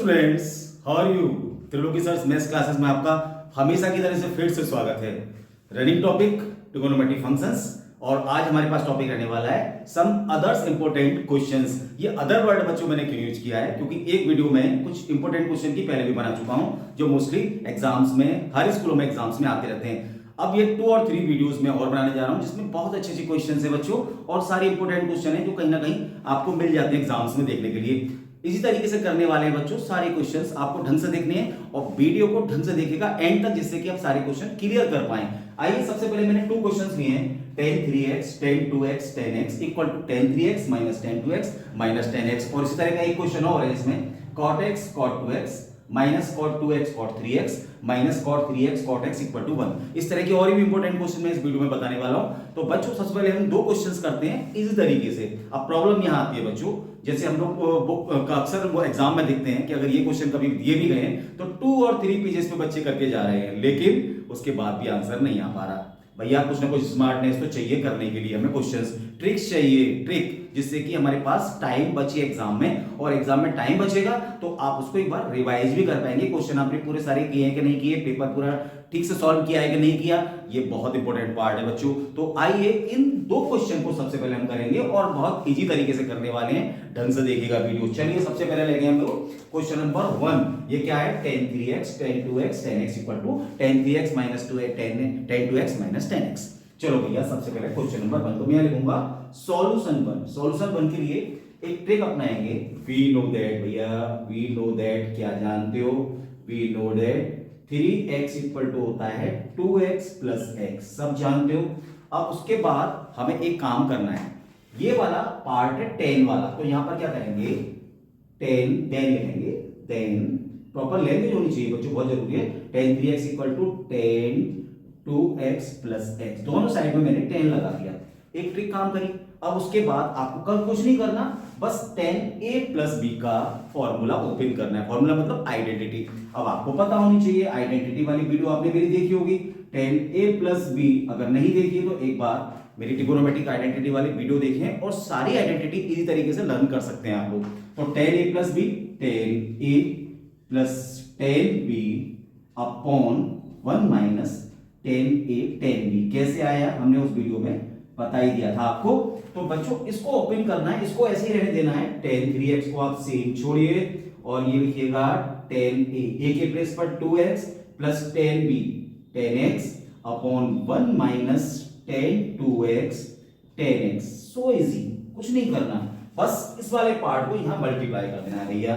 Students, how are you? Triloki sir maths classes में आपका हमेशा की तरह से फिर से स्वागत है। रनिंग टॉपिक ट्रिगोनोमेट्री फंक्शंस, और आज हमारे पास टॉपिक रहने वाला है सम अदर्स इंपॉर्टेंट क्वेश्चंस। ये अदर वर्ड बच्चों मैंने क्यों यूज किया है, क्योंकि एक वीडियो में कुछ इंपॉर्टेंट क्वेश्चन की पहले भी बना चुका हूं जो मोस्टली एग्जाम्स में, हर स्कूलों में एग्जाम्स में आते रहते हैं। अब ये 2 और 3 वीडियोस में और बनाने जा रहा हूं जिसमें बहुत अच्छे अच्छे क्वेश्चन है बच्चों, और सारे इंपॉर्टेंट क्वेश्चन है जो कहीं ना कहीं आपको मिल जाते हैं एग्जाम्स में देखने के लिए। इसी तरीके से करने वाले हैं बच्चों, सारे क्वेश्चंस आपको ढंग से देखने हैं और वीडियो को ढंग से देखिएगा एंड तक, जिससे कि आप सारे क्वेश्चन क्लियर कर पाएं। आइए सबसे पहले मैंने 2 क्वेश्चंस लिए हैं, tan 3x tan 2x tan x equal to tan 3x minus tan 2x minus tan x, और इसी तरह का एक क्वेश्चन और है इसमें cot x cot 2x minus cot 2x cot 3x minus cot 3x cot x equal to 1। इस तरह के और भी इंपॉर्टेंट क्वेश्चन मैं इस वीडियो में बताने वाला हूं। तो बच्चों सबसे पहले हम 2 क्वेश्चंस करते हैं इसी तरीके से। अब प्रॉब्लम यहां आती है बच्चों, जैसे हम लोग बुक का अक्सर वो एग्जाम में देखते हैं कि अगर ये क्वेश्चन कभी दिए भी गए तो 2 और 3 पेजेस पे बच्चे करके जा रहे हैं, लेकिन उसके बाद भी आंसर नहीं आ पा रहा। भैया कुछ ना कुछ स्मार्टनेस तो चाहिए करने के लिए, हमें क्वेश्चंस ट्रिक्स चाहिए, ट्रिक जिससे कि हमारे पास टाइम बचे एग्जाम में, और एग्जाम में टाइम बचेगा तो आप उसको एक बार रिवाइज भी कर पाएंगे। क्वेश्चन आपने पूरे सारे किए हैं कि नहीं किए, पेपर पूरा ठीक से सॉल्व किया है कि नहीं किया, ये बहुत इंपॉर्टेंट पार्ट है बच्चों। तो आइए इन 2 क्वेश्चन को सबसे पहले हम करेंगे और बहुत इजी तरीके से करने वाले हैं, ढंग से देखिएगा वीडियो। चलिए सबसे पहले लेंगे हम लोग क्वेश्चन नंबर 1। ये क्या है? tan 3x tan 2x tan x equal to tan 3x minus 2 tan 2x minus tan x। चलो भैया सबसे पहले क्वेश्चन नंबर 1 तो मैं लिखूंगा सॉल्यूशन 1। सॉल्यूशन 1 के लिए एक ट्रिक अपनाएंगे। वी नो दैट, भैया वी नो दैट, क्या जानते हो? We know that 3x equal to होता है 2x प्लस x, सब जानते हो। अब उसके बाद हमें एक काम करना है, ये वाला पार्ट है tan वाला, तो यहां पर क्या करेंगे? tan लिखेंगे, tan प्रॉपर लैंग्वेज होनी चाहिए बच्चों, बहुत जरूरी है। tan 3x equal to tan 2x plus x, दोनों साइड में मैंने tan लगा दिया। एक ट्रिक काम करी। अब उसके बाद आपको कल कुछ नहीं करना, बस tan a प्लस b का फॉर्मूला ओपन करना है। फॉर्मूला मतलब आइडेंटिटी। अब आपको पता होनी चाहिए, आइडेंटिटी वाली वीडियो आपने मेरी देखी होगी। tan a प्लस b अगर नहीं देखी तो एक बार मेरी ट्रिगोनोमेट्रिक आइडेंटिटी वाली वीडियो देखें, और सारी आइडेंटिटी इसी तरीके से लर्न कर सकते हैं आप लोग। तो tan a plus b, tan a plus tan b upon 1 minus tan a tan b, कैसे आया हमने उस वीडियो में बता ही दिया था आपको। तो बच्चों इसको ओपन करना है, इसको ऐसे ही रहने देना है। tan 3x को आप सेम छोड़िए और ये लिखिएगा tan a के प्लेस पर 2x plus tan b tan x upon 1 minus tan 2x tan x। So easy, कुछ नहीं करना, बस इस वाले पार्ट को यहां मल्टीप्लाई कर देना है भैया।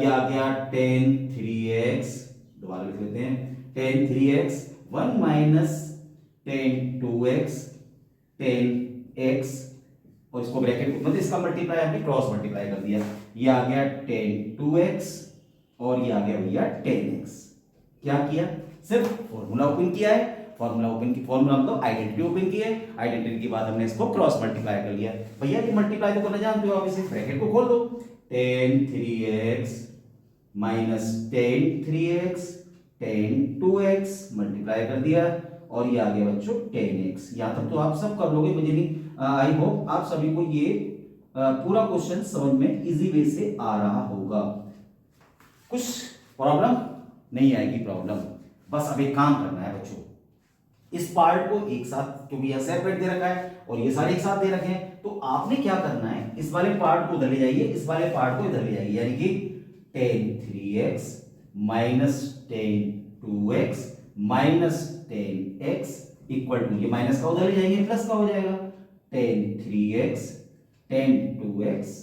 ये आ गया tan 3x, दोबारा लिख लेते हैं, tan 3x 1 minus tan 2x tan x, और इसको ब्रैकेट मतलब इसका मल्टीप्लाई हमने क्रॉस मल्टीप्लाई कर दिया। ये आ गया tan 2x और ये आ गया भैया tan x। क्या किया? सिर्फ फॉर्मूला ओपन किया है। फॉर्मूला मतलब आइडेंटिटी ओपन की है। आइडेंटिटी के बाद हमने इसको क्रॉस मल्टीप्लाई कर लिया। भैया ये मल्टीप्लाई तो करना जानते हो आप, इसे ब्रैकेट को खोल दो, tan 3x minus tan 3x tan 2x multiply कर दिया, और ये आ गया बच्चों tan x। यहां तक तो आप सब कर लोगे, मुझे नहीं, आई होप आप सभी को ये पूरा क्वेश्चन समझ में इजी वे से आ रहा होगा। कुछ प्रॉब्लम नहीं आएगी प्रॉब्लम। बस अब एक काम करना है बच्चों, इस पार्ट को एक साथ, क्योंकि यह सेपरेट दे रखा है और ये सारे एक साथ दे रखे हैं, तो आपने क्या करना है, इस वाले पार्ट को इधर ले जाइए, इस वाले पार्ट को इधर ले जाइए, यानी कि tan 3x minus tan 2x minus tan x equal to, ये माइनस का उधर ले जाएंगे प्लस का हो जाएगा, tan 3x tan 2x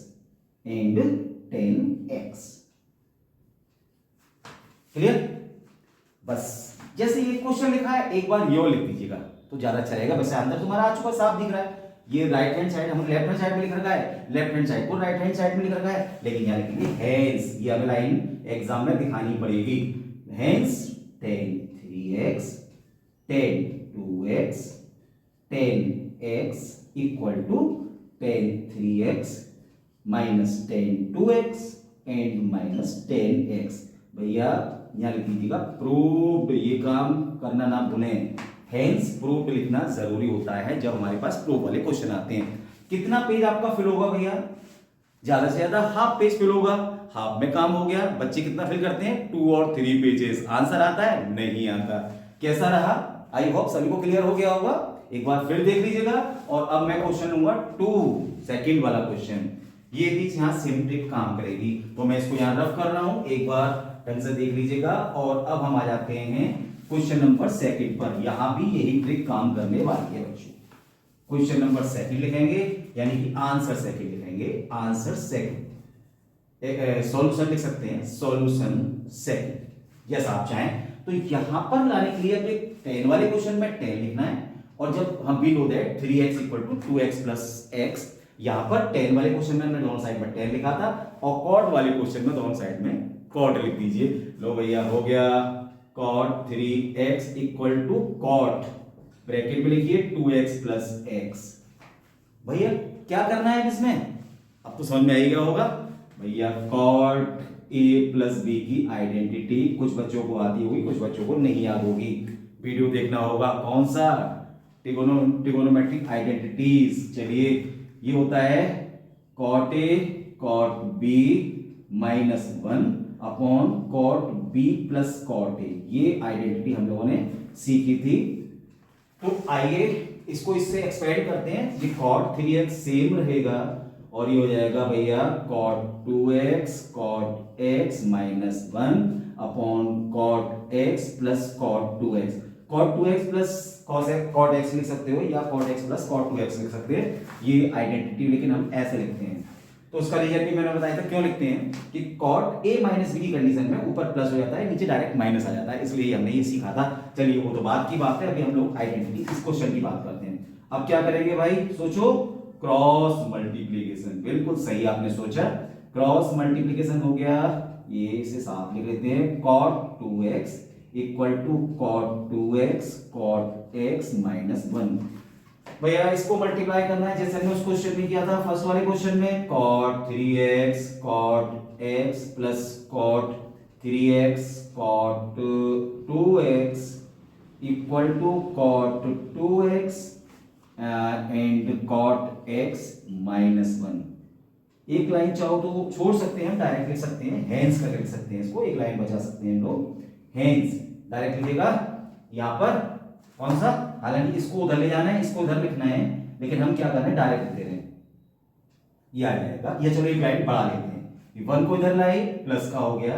and tan x। Clear? बस जैसे ये क्वेश्चन लिखा है एक बार ये लिख दीजिएगा तो ज्यादा अच्छा रहेगा। वैसे आंसर तुम्हारा आ चुका, साफ दिख रहा है। ये राइट हैंड साइड हम लेफ्ट हैंड साइड में लिख रखा है, लेफ्ट हैंड साइड को राइट हैंड साइड में लिख रखा है, लेकिन यहां लिखेंगे हेंस, ये हमें लाइन एग्जाम में दिखानी पड़ेगी। Hence tan 3x tan 2x tan x equal to tan 3x minus tan 2x and minus tan x। भैया यहां लिख दीजिएगा प्रूव्ड, ये काम करना ना भूलें। हेंस प्रूव्ड लिखना जरूरी होता है जब हमारे पास प्रूफ वाले क्वेश्चन आते हैं। कितना पेज आपका फिल होगा भैया? ज्यादा से ज्यादा हाफ पेज फिल होगा। हाफ में काम हो गया। बच्चे कितना फिल करते हैं, 2 और 3 पेजेस। आंसर आता है, नहीं आता। कैसा रहा, आई होप सभी को क्लियर हो गया होगा। एक बार फिर देख लीजिएगा। और अब मैं क्वेश्चन लूंगा 2, सेकंड वाला क्वेश्चन। ये भी यहां सेम ट्रिक काम करेगी, तो मैं इसको यहां रफ कर रहा हूं, एक बार ढंग से देख लीजिएगा। और अब हम आ जाते हैं क्वेश्चन नंबर सेकंड पर। यहां भी यही ट्रिक काम करने वाली है बच्चों। क्वेश्चन नंबर सेकंड लिखेंगे, यानी कि आंसर सेकंड लिखेंगे, आंसर सेकंड। सॉल्यूशन लिख सकते हैं, सॉल्यूशन सेकंड, जैसा आप चाहें। तो यहां पर लाने के लिए अपने 10 वाले क्वेश्चन में 10 लिखना है। और जब हम we know that 3x equal to 2x plus x, यहां पर 10 वाले क्वेश्चन में हमने दोनों साइड में 10 लिखा था, और कॉट वाले क्वेश्चन में दोनों साइड में कॉट लिख दीजिए। लो भैया हो गया, cot 3x equal to cot, bracket में लिखिए 2x प्लस x। भैया क्या करना है इसमें, अब तो समझ में आ ही गया होगा भैया। कॉट a प्लस बी की आइडेंटिटी कुछ बच्चों को आती होगी, कुछ बच्चों को नहीं याद होगी। वीडियो देखना होगा, कौन सा, ट्रिगोनोमेट्रिक आइडेंटिटीज। चलिए, ये होता है cot a cot b minus 1 upon cot b plus cot a। ये आइडेंटिटी हम लोगों ने सीखी थी। तो आइए इसको इससे एक्सपेंड करते हैं। ये कॉट 3x सेम रहेगा, और ये हो जाएगा भैया cot 2x cot x minus 1 upon cot x plus cot 2x। Cot 2x plus cot x लिख सकते हो, या cot x plus cot 2x लिख सकते हैं, ये आइडेंटिटी, लेकिन हम ऐसे लिखते हैं। तो उसका रीजन भी मैंने बताया था क्यों लिखते हैं, कि कॉट a माइनस b की कंडीशन में ऊपर प्लस हो जाता है, नीचे डायरेक्ट माइनस आ जाता है, इसलिए हमने ये सीखा था। चलिए वो तो बात की बात है, अभी हम लोग आइडेंटिटी इस क्वेश्चन की बात करते हैं। अब क्या करेंगे भाई, सोचो, क्रॉस मल्टीप्लीकेशन। बिल्कुल सही आपने सोचा, क्रॉस मल्टीप्लीकेशन हो गया। ये इसे साफ लिख लेते हैं, cot 2x equal to cot 2x cot x minus 1। भैया इसको मल्टीप्लाई करना है जैसे हमने उस क्वेश्चन में किया था, फर्स्ट वाले क्वेश्चन में, cot 3x cot x plus cot 3x cot 2x equal to cot 2x and cot x minus 1। एक लाइन चाहो तो छोड़ सकते हैं, डायरेक्ट लिख सकते हैं, हेंस करके लिख सकते हैं इसको, एक लाइन बचा सकते हैं हम लोग, हेंस डायरेक्ट लिखेगा यहां पर कौन सा, हालांकि इसको उधर ले जाना है, इसको उधर लिखना है, लेकिन हम क्या कर रहे हैं, डायरेक्ट लिख दे रहे हैं, ये आ जाएगा। ये चलो एक लाइन बढ़ा लेते हैं, 1 को इधर लाए, प्लस का हो गया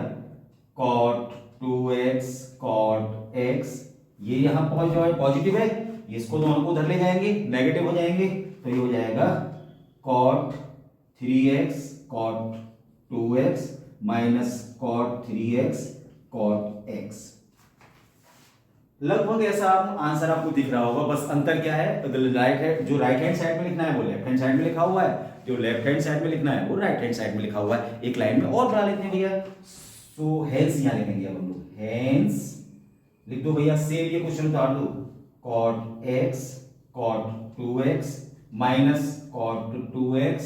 cot 2x cot x, ये यहां पहुंच जाए, पॉजिटिव है, इसको दोनों को उधर ले जाएंगे, नेगेटिव हो जाएंगे, तो ये हो जाएगा cot 3x cot 2x minus cot 3x cot x। लगभग ऐसा आंसर आपको दिख रहा होगा, बस अंतर क्या है, राइट है, जो राइट हैंड साइड में लिखना है वो लेफ्ट हैंड साइड में लिखा हुआ है, जो लेफ्ट हैंड साइड में लिखना है वो राइट हैंड साइड में लिखा हुआ है। एक लाइन में और बढ़ा लेते हैं भैया, सो हेंस यहां लिखेंगे अब हम लोग, हेंस लिख दो भैया, सेम ये क्वेश्चन उतार दो, cot x cot 2x minus cot 2x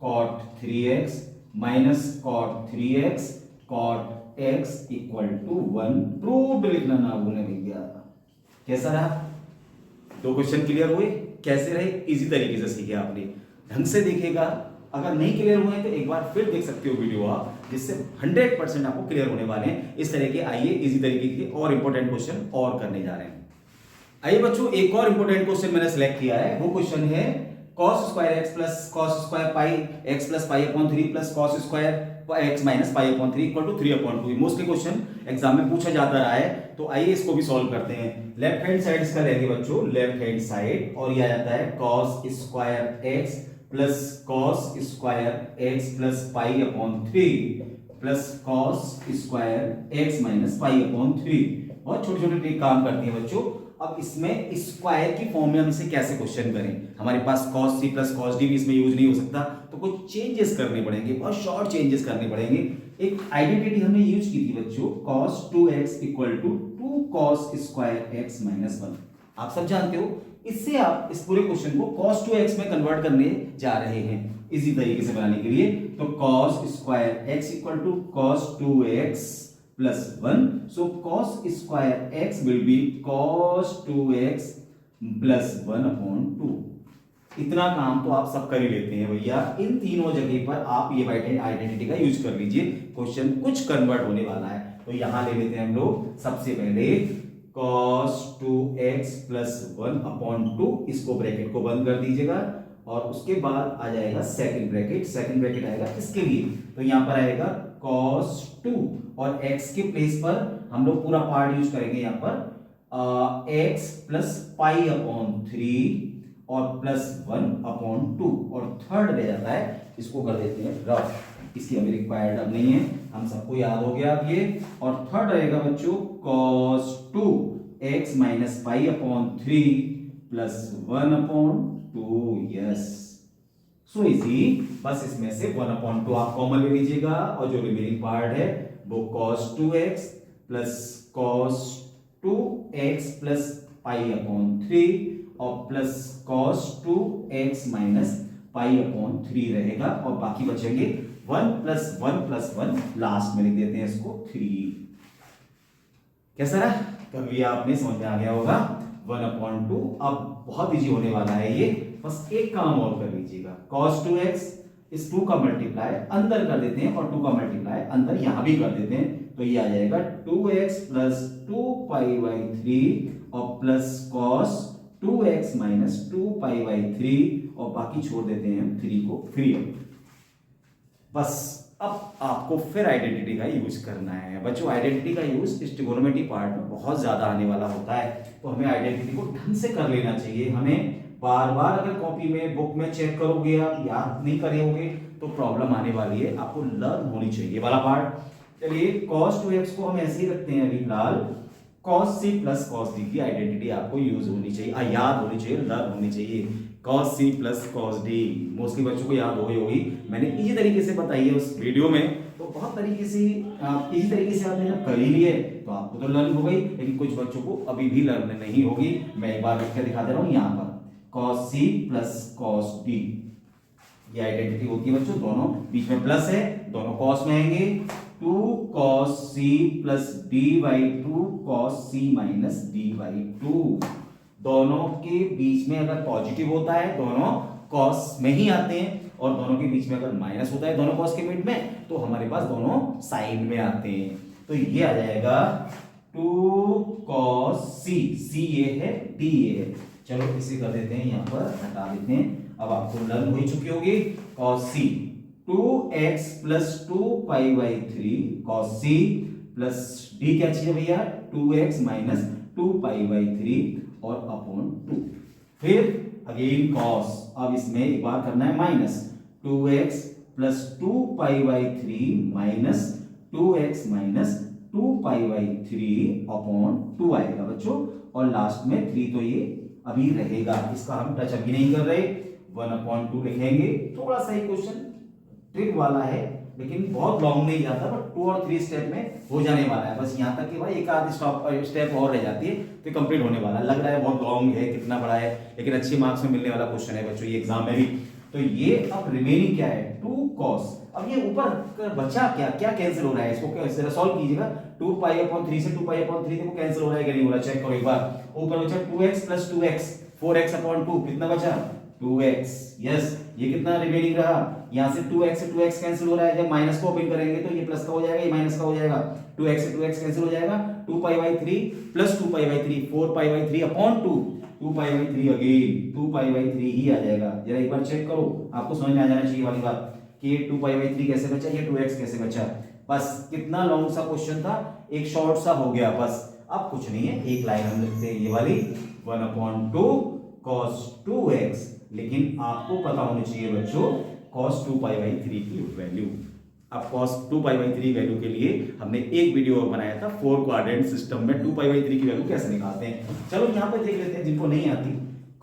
cot 3x minus cot 3x cot x equal to 1। Proved लिखना ना भूलें भैया। कैसा रहा, दो क्वेश्चन क्लियर हुए, कैसे रहे, इजी तरीके से सीखे आपने, ढंग से देखेगा। अगर नहीं क्लियर हुए तो एक बार फिर देख सकते हो वीडियो आप, जिससे 100% आपको क्लियर होने वाले हैं। इस तरह के आइए इजी तरीके के और इंपॉर्टेंट क्वेश्चन और करने जा रहे हैं। आइए बच्चों, एक और इंपॉर्टेंट क्वेश्चन मैंने सिलेक्ट किया है, वो क्वेश्चन है cos square x plus cos square pi x plus pi upon 3 plus cos square x minus pi upon 3 equal to 3 upon 2। Mostly question exam में पूछा जाता रहा है, तो आइए इसको भी सॉल्व करते हैं। लेफ्ट हैंड साइड इसका लेंगे बच्चों, लेफ्ट हैंड साइड, और ये आ जाता है cos square x plus cos square x plus pi upon 3 plus cos square x minus pi upon 3। बहुत छोटे छोटे ट्रिक काम करती है बच्चों। अब इसमें स्क्वायर की फॉर्म में हम इसे कैसे क्वेश्चन करें, हमारे पास cos c plus cos d भी इसमें यूज नहीं हो सकता, तो कुछ चेंजेस करने पड़ेंगे, बहुत शॉर्ट चेंजेस करने पड़ेंगे। एक आइडेंटिटी हमने यूज की थी बच्चों, cos 2x equal to 2 cos square x minus 1, आप सब जानते हो। इससे आप इस पूरे क्वेश्चन को cos 2x में कन्वर्ट करने जा रहे हैं इसी तरीके से बनाने के लिए। तो cos square x equal to cos 2x plus 1, so cos square x will be cos 2x plus 1 upon 2। इतना काम तो आप सब कर ही लेते हैं भैया। इन तीनों जगह पर आप ये आइडेंटिटी का यूज कर लीजिए, क्वेश्चन कुछ कन्वर्ट होने वाला है। तो यहां ले लेते हैं हम लोग सबसे पहले cos 2x प्लस 1/2, इसको ब्रैकेट को बंद कर दीजिएगा और उसके बाद आ जाएगा सेकंड ब्रैकेट आएगा इसके लिए, तो यहां पर आएगा cos 2 और x के प्लेस पर हम लोग पूरा पार्ट यूज करेंगे यहां पर x प्लस पाई अपॉन 3 और प्लस 1/2 और थर्ड रह जाता है, इसको कर देते हैं रफ, इसकी हमें रिक्वायर्ड अब नहीं है, हम सबको याद हो गया अब ये। और थर्ड रहेगा बच्चों cos 2x minus pi upon 3 plus 1/2, yes so easy. बस इसमें से 1/2 आप कॉमन ले लीजिएगा और जो रिमेनिंग पार्ट है वो cos 2x plus cos 2x plus pi upon 3 और plus cos 2x minus pi upon 3 रहेगा और बाकी बचेंगे 1 प्लस 1 लास्ट में लिख देते हैं इसको 3। कैसा रहा? कर लिया आपने, समझ में आ गया होगा। 1/2 अब बहुत इजी होने वाला है ये, बस एक काम और कर लीजिएगा, cos 2x इस 2 का मल्टीप्लाई अंदर कर देते हैं और 2 का मल्टीप्लाई अंदर यहां भी कर देते हैं, तो ये आ जाएगा 2x प्लस 2π/3 और प्लस cos 2x माइनस 2π/3 और बाकी छोड़ देते हैं हम 3 को फ्री। बस अब आपको फिर आइडेंटिटी का यूज करना है बच्चों। आइडेंटिटी का यूज इस ट्रिगोनोमेट्री पार्ट में बहुत ज्यादा आने वाला होता है, तो हमें आइडेंटिटी को ढंग से कर लेना चाहिए। हमें बार बार अगर कॉपी में बुक में चेक करोगे, आप याद नहीं करोगे तो प्रॉब्लम आने वाली है, आपको लर्न होनी चाहिए वाला पार्ट। चलिए cos 2x को हम ऐसे ही रखते हैं अभी फिलहाल, cos c plus cos d की आइडेंटिटी आपको यूज होनी चाहिए, याद होनी चाहिए, लर्न होनी चाहिए। cos c plus cos d mostly बच्चों को याद हो गई होगी, मैंने इसी तरीके से बताई है उस वीडियो में, तो बहुत तरीके से इसी तरीके से आपने जब कर ही लिए तो आपको तो लर्न हो गई, लेकिन कुछ बच्चों को अभी भी लर्न नहीं होगी। मैं एक बार लिख के दिखा दे रहा हूँ यहाँ पर, cos c plus cos d ये आइडेंटिटी होती है बच्चों, दोनों बीच में प्लस है, दोनों cos में आएंगे, 2 cos c plus d/2 cos c minus d/2, दोनों के बीच में अगर पॉजिटिव होता है दोनों cos में ही आते हैं, और दोनों के बीच में अगर माइनस होता है दोनों cos के मिड में, तो हमारे पास दोनों साइन में आते हैं। तो ये आ जाएगा 2 cos c ये है d ये है, चलो इसे कर देते हैं यहाँ पर हटा देते हैं। अब आपको लर्न हो चुकी होगी cos c 2x plus 2π/3 cos c plus d क्या चाहिए भैया 2x माइनस 2π/3 और अपॉन 2, फिर अगेन cos, अब इसमें एक बार करना है minus 2x plus 2π/3 minus 2x minus 2π/3 upon 2 आएगा बच्चों, और लास्ट में 3 तो ये अभी रहेगा, इसका हम टच अभी नहीं कर रहे, 1/2 लिखेंगे। थोड़ा सा ही क्वेश्चन ट्रिक वाला है, लेकिन बहुत लॉन्ग नहीं जाता, बट 2 और 3 स्टेप में हो जाने वाला है। बस यहाँ तक कि भाई एक आध स्टेप और रह जाती है तो कंप्लीट होने वाला है। लग रहा है बहुत लॉन्ग है, कितना बड़ा है, लेकिन अच्छे मार्क्स में मिलने वाला क्वेश्चन है बच्चों ये एग्जाम में भी। तो ये अब रिमेनिंग क्या है 2 cos, अब ये ऊपर बचा क्या क्या कैंसिल हो रहा है, इसको कैसे सॉल्व कीजिएगा। 2π/3 से 2π/3 देखो कैंसिल हो रहा है कि नहीं हो रहा, चेक करो एक बार। ऊपर बचा 2x प्लस 2x 4x/2, कितना बचा 2x, यस ये कितना रिमेनिंग रहा, यहाँ से 2x से 2x कैंसिल हो रहा है, जब माइनस को ओपन करेंगे तो ये प्लस का हो जाएगा, ये माइनस का हो जाएगा, 2x से 2x कैंसिल हो जाएगा, 2π/3 प्लस 2π/3 4π/3/2, 2π/3 अगेन 2π/3 ही आ जाएगा। जरा एक बार चेक करो, आपको समझ में आ जाना चाहिए वाली बात कि 2π/3 कैसे बचा, ये 2x कैसे बचा। बस कितना लॉन्ग सा क्वेश्चन था, एक शॉर्ट सा हो गया बस। अब कुछ नहीं है, एक लाइन हम लिखते हैं ये वाली 1/2 cos 2x, लेकिन आपको पता होनी चाहिए बच्चों cos 2π/3 की वैल्यू। अब cos 2π/3 वैल्यू के लिए हमने एक वीडियो बनाया था 4 क्वाड्रेंट सिस्टम में 2π/3 की वैल्यू कैसे निकालते हैं। चलो यहाँ पे देख लेते हैं जिनको नहीं आती,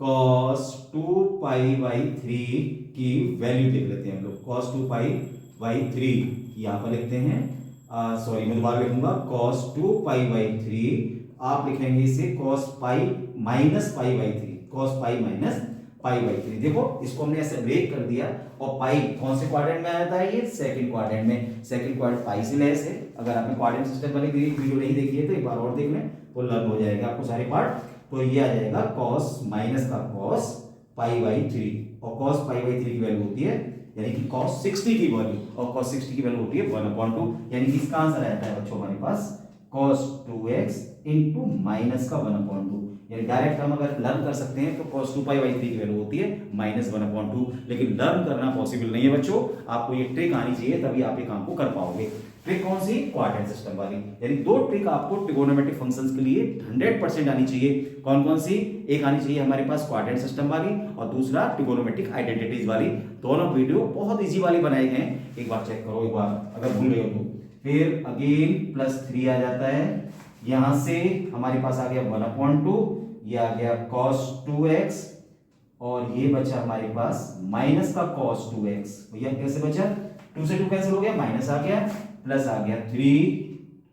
cos 2π/3 की वैल्यू देख लेते हैं हम लोग। cos 2π/3 यहाँ पर लिखते हैं, सॉरी मैं दोबारा लिखूंगा, cos 2π/3 आप लिखेंगे इसे cos π माइनस π/3, cos π माइनस π/3। देखो इसको हमने ऐसे ब्रेक कर दिया, और पाई कौन से क्वाड्रेंट में आता है, ये सेकंड क्वाड्रेंट में, सेकंड क्वाड्रेंट पाई से लेस है। अगर आपने क्वाड्रेंट सिस्टम वाली वीडियो नहीं देखी है तो एक बार और देख लें तो लर्न हो जाएगा आपको सारे पार्ट। तो ये आ जाएगा cos माइनस का cos π/3 और cos π/3 की वैल्यू होती है यानी कि cos 60 की वैल्यू, और cos 60 की वैल्यू होती है 1/2, यानी कि इसका आंसर आता है बच्चों हमारे पास cos 2x इंटू माइनस का 1/2, यानी डायरेक्ट हम अगर लर्न कर सकते हैं तो cos 2π/3 की वैल्यू होती है -1/2, लेकिन लर्न करना पॉसिबल नहीं है बच्चों, आपको ये ट्रिक आनी चाहिए तभी आप ये काम को कर पाओगे। ट्रिक कौन सी? क्वाड्रेंट सिस्टम वाली, यानी दो ट्रिक आपको ट्रिगोनोमेट्रिक फंक्शंस के लिए 100% आनी चाहिए। कौन कौन सी? एक आनी चाहिए हमारे पास क्वाड्रेंट सिस्टम वाली और दूसरा ट्रिगोनोमेट्रिक आइडेंटिटीज वाली। दोनों वीडियो बहुत इजी वाली बनाए गए हैं, एक बार चेक करो, एक बार अगर भूल गए हो तो। फिर अगेन +3 आ जाता है, यहां से हमारे पास आ गया 1/2, ये आ गया cos 2x और ये बचा हमारे पास माइनस का cos 2x। भैया कैसे बचा? 2 से 2 कैंसिल हो गया, माइनस आ गया, प्लस आ गया 3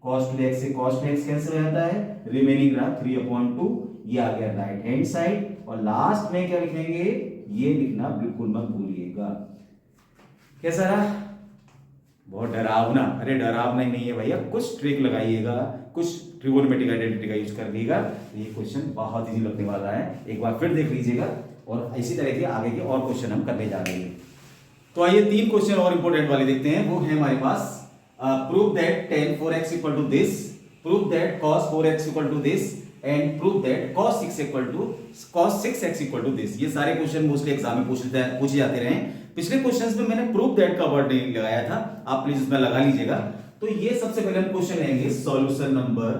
cos 2x से cos 2x कैंसिल हो जाता है, रिमेनिंग रहा 3/2, ये आ गया राइट हैंड साइड। और लास्ट में क्या लिखेंगे? ये लिखना बिल्कुल मत भूलिएगा। कैसा रहा? बहुत डरावना? अरे डरावना ही नहीं है भैया, कुछ ट्रिक लगाइएगा, कुछ ट्रिगोनोमेट्रिक आइडेंटिटी का यूज कर दीजिएगा, ये क्वेश्चन बहुत इजी लगने वाला है। एक बार फिर देख लीजिएगा और इसी तरह के आगे के और क्वेश्चन हम करने जा रहे हैं। तो आइए 3 क्वेश्चन और इंपॉर्टेंट वाले देखते हैं। वो है हमारे पास prove that tan 4x equal to this, prove that cos 4x equal to this and prove that cos 6x equal to this. ये सारे क्वेश्चन मोस्टली एग्जाम में पूछे जाते रहे। पिछले क्वेश्चंस में मैंने प्रूव दैट का वर्ड नहीं लगाया था, आप प्लीज उसमें लगा लीजिएगा। तो ये सबसे पहले हम क्वेश्चन लेंगे सॉल्यूशन नंबर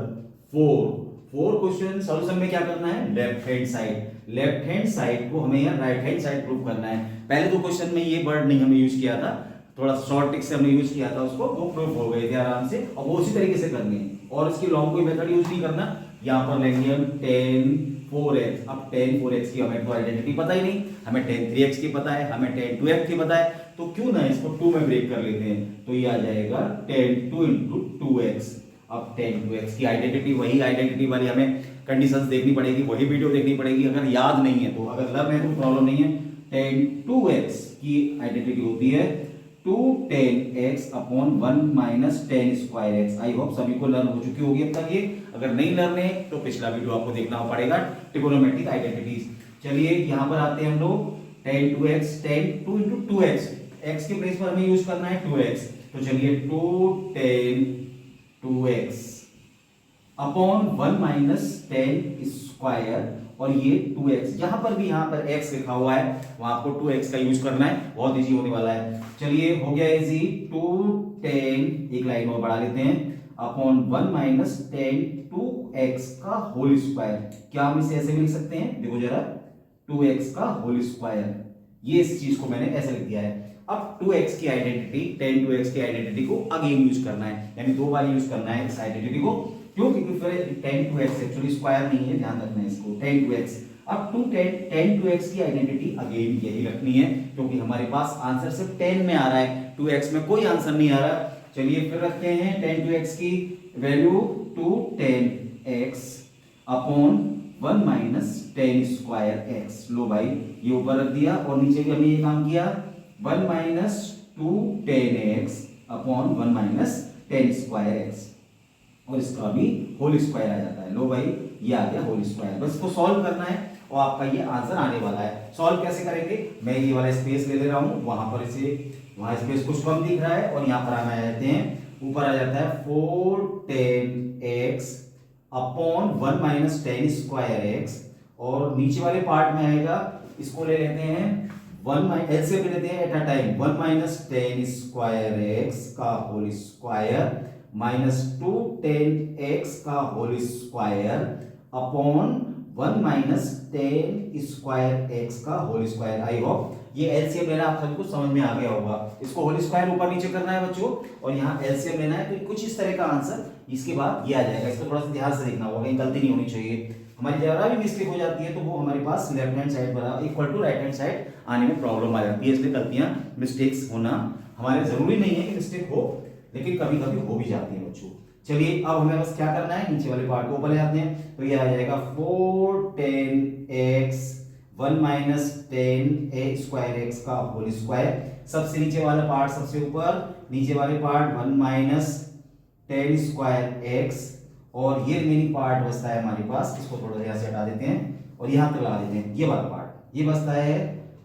4 क्वेश्चन। सॉल्यूशन में क्या करना है? लेफ्ट हैंड साइड को हमें यहाँ राइट हैंड साइड प्रूव करना है। पहले तो क्वेश्चन में ये वर्ड नहीं हमने यूज किया था, थोड़ा शॉर्ट ट्रिक से हमने यूज किया था उसको, वो प्रूफ हो गए थे आराम से, और वो उसी तरीके से करनी है और इसकी लॉन्ग कोई मेथड यूज नहीं करना। यहाँ पर लेंगे हम tan 4x। अब tan 4x की हमें तो आइडेंटिटी पता ही नहीं, हमें tan 3x की पता है, हमें tan 2x की पता है, तो क्यों ना इसको 2 में ब्रेक कर लेते हैं। तो ये आ जाएगा tan 2 into 2x। अब tan 2x की आइडेंटिटी, वही आइडेंटिटी वाली हमें कंडीशंस देखनी पड़ेगी, वही वीडियो देखनी पड़ेगी। अगर याद नहीं है तो, अगर लर्न है तो प्रॉब्लम नहीं है। tan 2x की आइडेंटिटी होती है 2 tan x upon 1 minus tan square x। आई होप सभी को लर्न हो चुकी होगी अब तक ये। अगर नहीं लर्न है तो पिछला वीडियो आपको देखना पड़ेगा, ट्रिगोनोमेट्रिक आइडेंटिटीज। चलिए यहाँ पर आते हैं हम लोग, tan 2x, tan 2 into 2x, x के प्लेस पर हमें यूज करना है 2x, तो चलिए 2 tan 2x upon 1 minus tan square और ये 2x। यहां पर भी, यहां पर x लिखा हुआ है, वहां आपको 2x का यूज करना है, बहुत इजी होने वाला है। चलिए हो गया इजी, 2 tan, एक लाइन और बढ़ा लेते हैं, अपॉन 1 माइनस tan 2x का होल स्क्वायर। क्या हम इसे ऐसे भी लिख सकते हैं? देखो जरा, 2x का होल स्क्वायर, ये इस चीज को मैंने ऐसे लिख दिया है। अब 2x की आइडेंटिटी, tan 2x की आइडेंटिटी को अगेन यूज करना है, यानी 2 बार यूज करना है इस आइडेंटिटी को। क्यों? क्योंकि फिर tan 2x एक्चुअली स्क्वायर नहीं है, ध्यान रखना है इसको, tan 2x। अब tan 2x की आइडेंटिटी अगेन यही रखनी है, क्योंकि हमारे पास आंसर सिर्फ 10 में आ रहा है, 2x में कोई आंसर नहीं आ रहा। चलिए फिर रखते हैं tan 2x की value 2 tan x upon 1 minus tan square x। लो भाई, ये ऊपर रख दिया और नीचे भी हमने ये काम किया, 1 minus 2 tan x upon 1 minus tan square x, और इसका भी होल स्क्वायर आ जाता है। लो भाई, ये आ गया होल स्क्वायर। बस इसको सॉल्व करना है और आपका ये आंसर आने वाला है। सॉल्व कैसे करेंगे? मैं ये वाला स्पेस ले रहा हूं, वहां पर इसे, वहां स्पेस कुछ कम दिख रहा है और यहाँ पर हम आ जाते हैं, ऊपर आ जाता है 4 tan x upon 1 minus tan square x, और नीचे वाले पार्ट में आएगा, इसको ले लेते हैं 1 एलसीएम ले लेते हैं at a time, 1 minus tan square x का whole square minus 2 tan x का whole square upon 1 minus tan square x का होल स्क्वायर। आई होप ये एलसीएम लेना आप सबको समझ में आ गया होगा। इसको होल स्क्वायर ऊपर नीचे करना है बच्चों, और यहाँ एलसीएम लेना है, तो कुछ इस तरह का आंसर इसके बाद ये आ जाएगा। इसको थोड़ा सा ध्यान से देखना होगा, कहीं गलती नहीं होनी चाहिए। हमारी जरा भी मिस्टेक हो जाती है तो वो हमारे पास लेफ्ट हैंड साइड बराबर equal to right hand side आने में प्रॉब्लम आ जाती है। इसलिए गलतियां, मिस्टेक्स होना हमारे जरूरी नहीं है कि मिस्टेक हो, लेकिन कभी कभी हो भी जाती है बच्चों। चलिए अब हमें बस क्या करना है, नीचे वाले पार्ट को ऊपर ले आते हैं, तो ये आ जाएगा 4 tan x 1 minus tan a square x का होल स्क्वायर। सबसे नीचे वाला पार्ट सबसे ऊपर, नीचे वाले part 1 minus tan square x, और ये रिमेनिंग पार्ट बचता है हमारे पास, इसको थोड़ा यहाँ से हटा देते हैं और यहाँ तक लगा देते हैं ये वाला पार्ट। ये बचता है,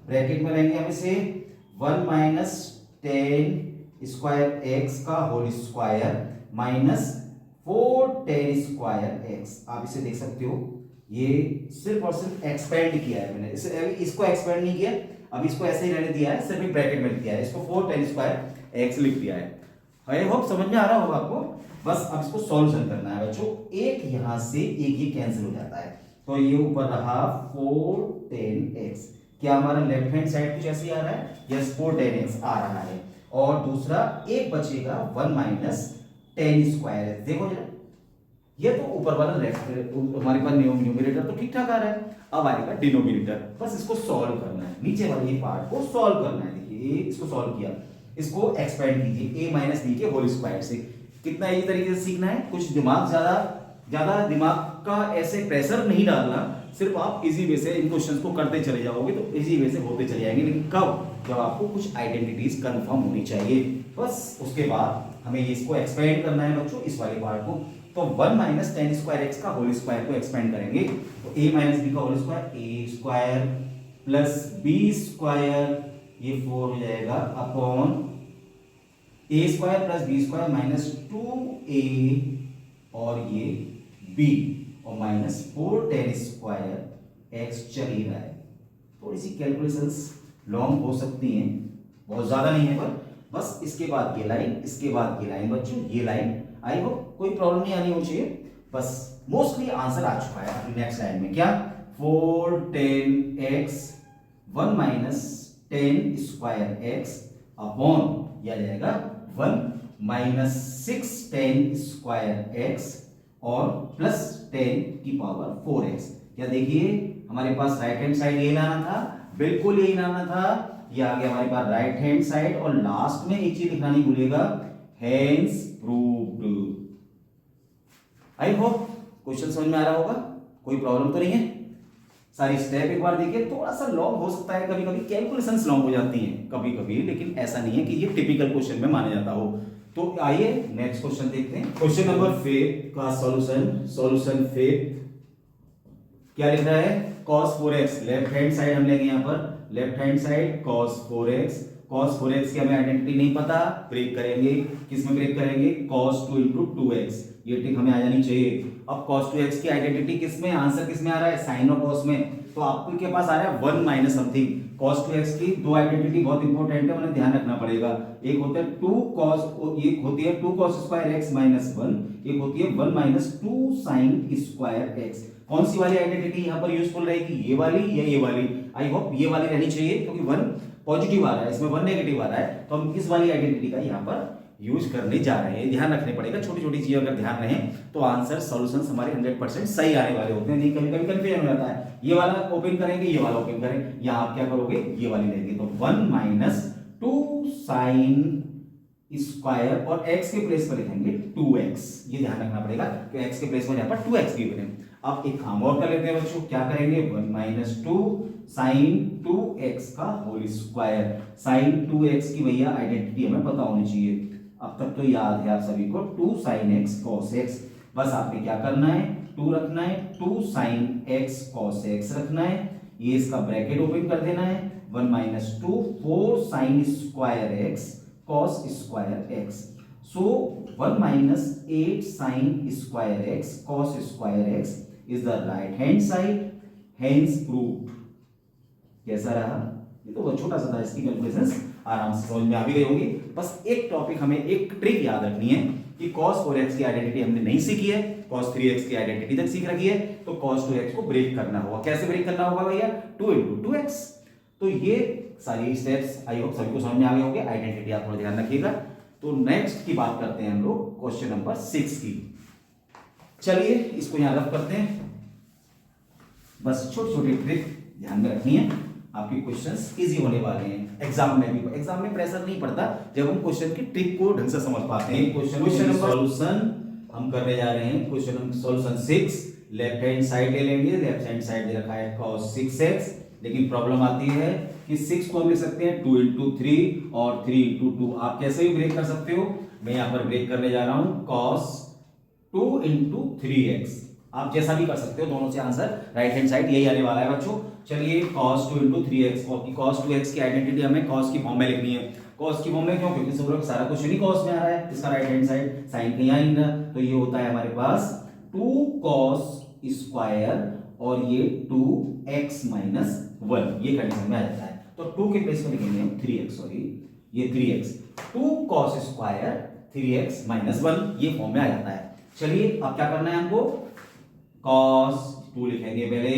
ब्रैकेट में रहेंगे हम इसे 1 माइनस 10 स्क्वायर एक्स का whole square minus 4 10 square x. आप इसे देख सकते हो, ये सिर्फ और सिर्फ एक्सपेंड किया है मैंने, इसको एक्सपेंड नहीं किया, अब इसको ऐसे ही रहने दिया है, सिर्फ एक ब्रैकेट में लिख दिया है, इसको 4 10 स्क्वायर एक्स लिख दिया है। आई होप समझ में आ रहा होगा आपको। बस अब इसको सॉल्यूशन करना है बच्चों। एक यहां से एक ये कैंसिल हो जाता है, तो ये ऊपर रहा 4 10 एक्स। क्या हमारा लेफ्ट हैंड साइड कुछ ऐसे ही आ रहा है? यस, 4 10 एक्स आ रहा है। और दूसरा एक बचेगा 1 माइनस 10 स्क्वायर एक्स। देखो जरा, ये तो ऊपर वाला लेफ्ट हमारे पास न्यूमरेटर तो ठीक ठाक आ रहा है, अब आएगा डिनोमिनेटर। बस इसको सॉल्व करना है, नीचे वाले ये पार्ट को सॉल्व करना है। देखिए इसको सॉल्व किया, इसको एक्सपेंड कीजिए a माइनस बी के होल स्क्वायर से। कितना इजी तरीके से सीखना है, कुछ दिमाग ज्यादा दिमाग का ऐसे प्रेशर नहीं डालना, सिर्फ आप इजी वे से इन क्वेश्चंस को करते चले जाओगे तो इजी वे से होते चले जाएंगे। लेकिन कब? जब आपको कुछ आइडेंटिटीज कंफर्म होनी चाहिए। बस उसके बाद हमें इसको एक्सपेंड करना है बच्चों, इस वाले पार्ट को। तो 1 माइनस 10 स्क्वायर एक्स का होल स्क्वायर को एक्सपेंड करेंगे तो a माइनस बी का whole square a square plus b square, ये 4 हो जाएगा upon a square plus b square minus 2a और ये b और माइनस 4 10 स्क्वायर x चल ही रहा है। थोड़ी सी कैलकुलेशंस लॉन्ग हो सकती हैं, बहुत ज्यादा नहीं है, पर बस इसके बाद ये लाइन, इसके बाद ये लाइन बच्चों, ये लाइन। आई होप कोई प्रॉब्लम नहीं आनी हो चाहिए। बस मोस्टली आंसर आ चुका है अभी नेक्स्ट लाइन में। क्या? 4 10 x 1 minus 10 square x upon यह जाएगा 1 माइनस 6 10 स्क्वायर एक्स और प्लस 10 की पावर 4x। क्या देखिए हमारे पास राइट हैंड साइड यही लाना था, बिल्कुल यही लाना था। ये आ गया हमारे पास राइट हैंड साइड, और लास्ट में एक चीज लिखना नहीं भूलिएगा, hence proved. I hope question समझ में आ रहा होगा, कोई प्रॉब्लम तो नहीं है। सारी स्टेप एक बार देखिए, थोड़ा सा लॉन्ग हो सकता है, कभी कभी कैलकुलेशंस लॉन्ग हो जाती हैं कभी कभी, लेकिन ऐसा नहीं है कि ये टिपिकल क्वेश्चन में माना जाता हो। तो आइए नेक्स्ट क्वेश्चन देखते हैं। क्वेश्चन नंबर 5 का सॉल्यूशन 5 क्या लिख रहा है? cos 4x, left hand side हम लेंगे यहाँ पर, left hand side cos 4x की हमें आइडेंटिटी नहीं पता, ब्रेक करेंगे, किस में ब्रेक करेंगे? cos 2 into 2x, ये ट्रिक हमें आ जानी चाहिए। अब cos 2x की आइडेंटिटी किस में, आंसर किस में आ रहा है? साइन और cos में। तो आपके पास आ रहा है 1 माइनस समथिंग। cos 2x की दो आइडेंटिटी बहुत इंपॉर्टेंट है, उन्हें ध्यान रखना पड़ेगा। एक होता है 2 cos, एक होती है 2 cos स्क्वायर x माइनस 1, एक होती है 1 माइनस 2 sin स्क्वायर x। कौन सी वाली आइडेंटिटी यहाँ पर यूजफुल रहेगी, ये वाली या ये वाली? आई होप ये वाली रहनी चाहिए, क्योंकि 1 पॉजिटिव आ रहा है, इसमें 1 नेगेटिव आ रहा है, तो हम किस वाली आइडेंटिटी का यहाँ पर यूज करने जा रहे हैं, ध्यान रखने पड़ेगा। छोटी छोटी चीजें अगर ध्यान रहे तो आंसर सॉल्यूशंस हमारे 100% सही आने वाले होते हैं। नहीं कभी कभी कंफ्यूजन हो जाता है, ये वाला ओपन करेंगे, ये वाला ओपन करें, या आप क्या करोगे, ये वाली लेंगे। तो 1 माइनस 2 साइन स्क्वायर और x के प्लेस पर लिखेंगे 2x, ये ध्यान रखना पड़ेगा कि x के प्लेस पर यहाँ पर 2x गिवन है। अब एक काम और कर लेते हैं बच्चों, क्या करेंगे? 1 माइनस 2 साइन 2x का होल स्क्वायर। साइन 2x की भैया आइडेंटिटी हमें पता होनी चाहिए, अब तक तो याद है आप सभी को, 2 साइन x cos x। बस आपने क्या करना है, 2 रखना है, 2 साइन x cos x रखना है, ये इसका ब्रैकेट ओपन कर देना है, 1 minus 2 4 sine square x cos square x। So 1 minus 8 sine square x cos square x is the right hand side, hence proved. कैसा रहा? ये तो बहुत छोटा सा था, इसकी कैलकुलेशंस आराम से समझ में आ भी गई होगी। बस एक टॉपिक हमें, एक ट्रिक याद रखनी है कि cos 4x की आइडेंटिटी हमने नहीं सीखी है, cos 3x की आइडेंटिटी तक सीख रखी है, तो cos 2x को ब्रेक करना होगा। कैसे ब्रेक करना होगा भैया? 2 into 2x। तो ये सारी स्टेप्स आई होप सभी को समझ में आ गए होंगे। आइडेंटिटी आप थोड़ा ध्यान रखिएगा। तो नेक्स्ट की बात करते हैं हम लोग क्वेश्चन नंबर 6 की। चलिए इसको यहां रफ करते हैं। बस छोटी छोटी ट्रिक ध्यान में रखनी है, आपके क्वेश्चंस इजी होने वाले हैं। एग्जाम में भी, एग्जाम में प्रेशर नहीं पड़ता जब हम क्वेश्चन की ट्रिक को ढंग से समझ पाते हैं। क्वेश्चन नंबर सॉल्यूशन हम करने जा रहे हैं। Question solution 6, left hand side ले लेंगे, लेफ्ट हैंड साइड दे रखा है cos 6x, लेकिन प्रॉब्लम आती है कि 6 को हम लिख सकते हैं 2 into 3 और 3 into 2। आप कैसे भी ब्रेक कर सकते हो, मैं यहां पर ब्रेक करने जा रहा हूं cos 2 into 3x। आप जैसा भी कर सकते हो, दोनों से आंसर राइट हैंड साइड यही आने वाला है बच्चों। चलिए cos 2 इंटू 3x, और cos 2x की आइडेंटिटी हमें cos की फॉर्म में लिखनी है। cos की फॉर्म में क्यों? क्योंकि सारा क्वेश्चन ही cos में आ रहा है, इसका राइट हैंड साइड साइन कहीं आ नहीं रहा, तो ये होता है हमारे पास 2 cos स्क्वायर और ये 2x माइनस 1, ये कंडीशन में आ जाता है। तो 2 के प्लेस में लिखेंगे हम 3x, सॉरी ये 3x, 2 cos square 3x minus 1, ये फॉर्म में आ जाता है। चलिए अब क्या करना है हमको, cos 2 लिखेंगे पहले,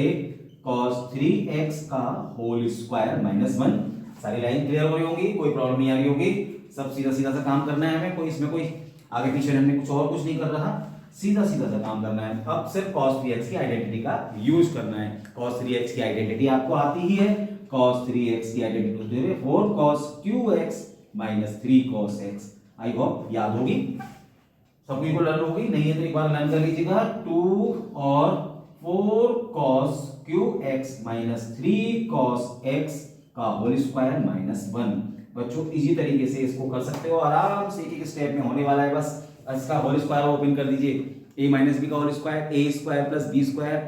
cos 3x का होल स्क्वायर माइनस 1। सारी लाइन क्लियर हो रही होंगी, कोई प्रॉब्लम नहीं आ रही होगी, सब सीधा सीधा सा काम करना है हमें, कोई इसमें कोई आगे पीछे हमने कुछ और कुछ नहीं कर रहा, सीधा सीधा सा काम करना है। अब सिर्फ cos 3x की आइडेंटिटी का यूज करना है। cos 3x की आइडेंटिटी आपको आती ही है, cos 3x की आइडेंटिटी होती है 4 cos qx minus 3 cos x। I hope याद होगी, सबको इक्वल लर्न होगी, नहीं है तो एक बार लर्न कर लीजिएगा। 2 और 4 cos qx minus 3 cos x का होल स्क्वायर माइनस 1। बच्चों इजी तरीके से इसको कर सकते हो, आराम से एक एक स्टेप में होने वाला है। बस इसका होल स्क्वायर ओपन कर दीजिए, a माइनस बी का whole square, a square plus b square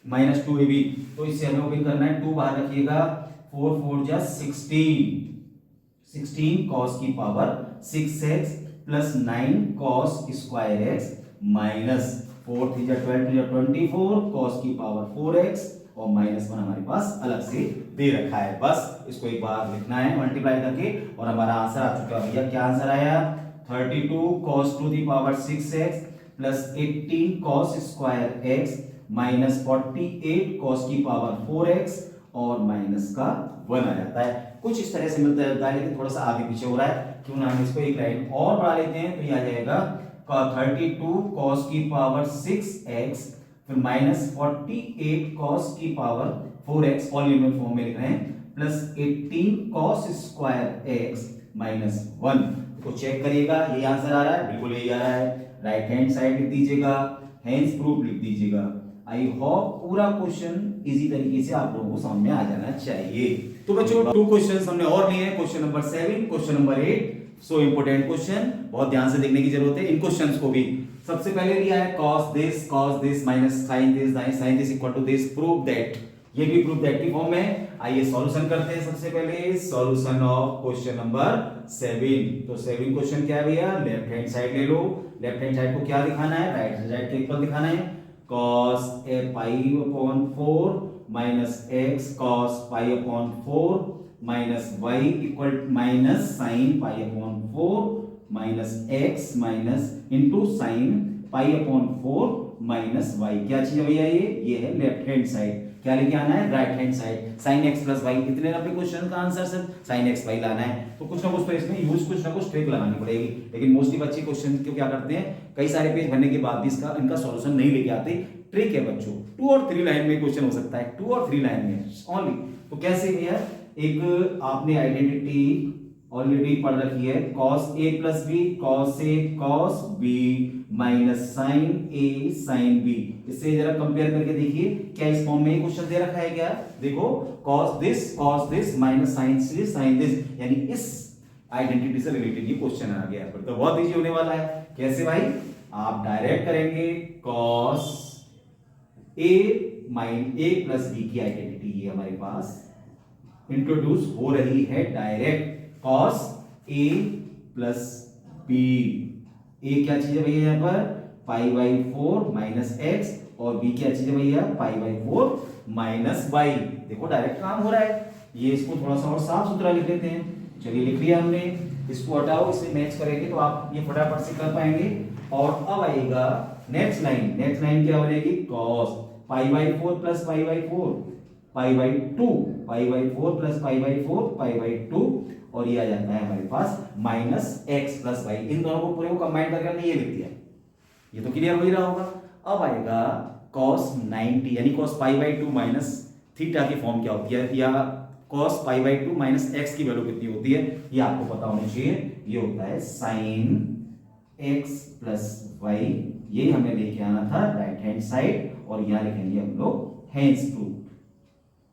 minus 2ab, तो इससे हमें ओपन करना है, 2 बाहर रखिएगा, 4 4 जा 16 cos की power 6x plus 9 cos square x minus 4 3 जा 12 2 जा 24 cos की पावर 4x और माइनस 1 हमारे पास अलग से दे रखा है। बस इसको एक बार लिखना है मल्टीप्लाई करके, और हमारा आंसर आ चुका है भैया। क्या आंसर आया? 32 cos to the power 6x plus 18 cos square x minus 48 cos की पावर 4x और माइनस का 1 आ जाता है। कुछ इस तरह से मिलता है, लेकिन थोड़ा सा आगे पीछे हो रहा है, क्यों ना हम इसको एक लाइन और बढ़ा लेते हैं, तो ये आ जाएगा 32 cos की पावर 6x फिर माइनस 48 cos की पावर 4x पॉलीनोमियल फॉर्म में लिख रहे हैं, plus 18 cos square x minus 1। तो चेक करिएगा, ये आंसर आ रहा है, बिल्कुल यही आ रहा है। राइट हैंड साइड लिख दीजिएगा, हेंस प्रूफ लिख दीजिएगा। आई होप पूरा क्वेश्चन इजी तरीके से आप लोगों को समझ में आ जाना चाहिए। तो बच्चों 2 क्वेश्चंस हमने और लिए हैं, क्वेश्चन नंबर 7, क्वेश्चन नंबर 8। सो इंपोर्टेंट क्वेश्चन, बहुत ध्यान से देखने की जरूरत है इन क्वेश्चंस को भी। सबसे पहले लिया है cos this minus sin this equal to this, prove that, ये भी प्रूव दैट की फॉर्म में। आइए सॉल्यूशन करते हैं। सबसे पहले सॉल्यूशन ऑफ क्वेश्चन नंबर 7। तो 7 क्वेश्चन क्या है भैया, लेफ्ट हैंड साइड ले लो। लेफ्ट हैंड साइड को क्या दिखाना है, राइट हैंड साइड के इक्वल दिखाना है। cos a pi upon 4 minus x cos pi upon 4 minus y equal minus sine pi upon 4 minus x minus into sine pi upon 4 minus y। क्या चीज है भैया, ये है लेफ्ट हैंड साइड। क्या लेके आना है, right hand side, sine x plus y. इतने नंबर क्वेश्चन का answer sir sine x y लाना है, तो कुछ ना कुछ तो इसमें यूज कुछ ना कुछ ट्रिक लगानी पड़ेगी। लेकिन मोस्टली बच्चे क्वेश्चन क्यों क्या करते हैं, कई सारे पेज भरने के बाद भी इनका सॉल्यूशन नहीं लेके आते। ट्रिक है बच्चों, 2 और 3 लाइन में क्वेश्चन हो सकता है, 2 और 3 लाइन में ओनली। तो कैसे भैया, एक आपने आइडेंटिटी ऑलरेडी पढ़ रखी है, cos a plus b cos a cos b minus sine a sine b। इससे जरा कंपेयर करके देखिए, क्या इस फॉर्म में क्वेश्चन दे रखा है क्या? देखो cos this minus sine this, यानी इस आइडेंटिटी से रिलेटेड ये क्वेश्चन आ गया। तो बहुत इजी होने वाला है। कैसे भाई, आप डायरेक्ट करेंगे cos a प्लस b की आइडेंटिटी ये हमारे पास इंट्रोड्यूस हो रही है direct, cos a plus b। a क्या चीज है भैया यहाँ पर, पाई बाई 4 माइनस x, और b क्या चीज है भैया, पाई बाई 4 माइनस y। देखो डायरेक्ट काम हो रहा है। ये इसको थोड़ा सा और साफ सुथरा लिख लेते हैं। चलिए लिख लिया हमने, इसको हटाओ, इसे मैच करेंगे तो आप ये फटाफट से कर पाएंगे। और अब आएगा नेक्स्ट लाइन क्या बनेगी, cos pi by 4 plus pi by 4 pi by 2, pi by 4 plus pi by 4 pi by 2, और ये आ जाता है हमारे पास माइनस x प्लस वाई। इन दोनों को पूरे को कंबाइन करके हमने ये लिख दिया, ये तो क्लियर हो ही रहा होगा। अब आएगा cos 90, यानी cos pi by 2 minus theta की फॉर्म क्या होती है, या cos pi by 2 minus x की वैल्यू कितनी होती है, ये आपको पता होना चाहिए। ये होता है sin x प्लस वाई। ये हमें लेके आना था राइट हैंड साइड, और यहाँ लिखेंगे हम लोग हेंस प्रूफ।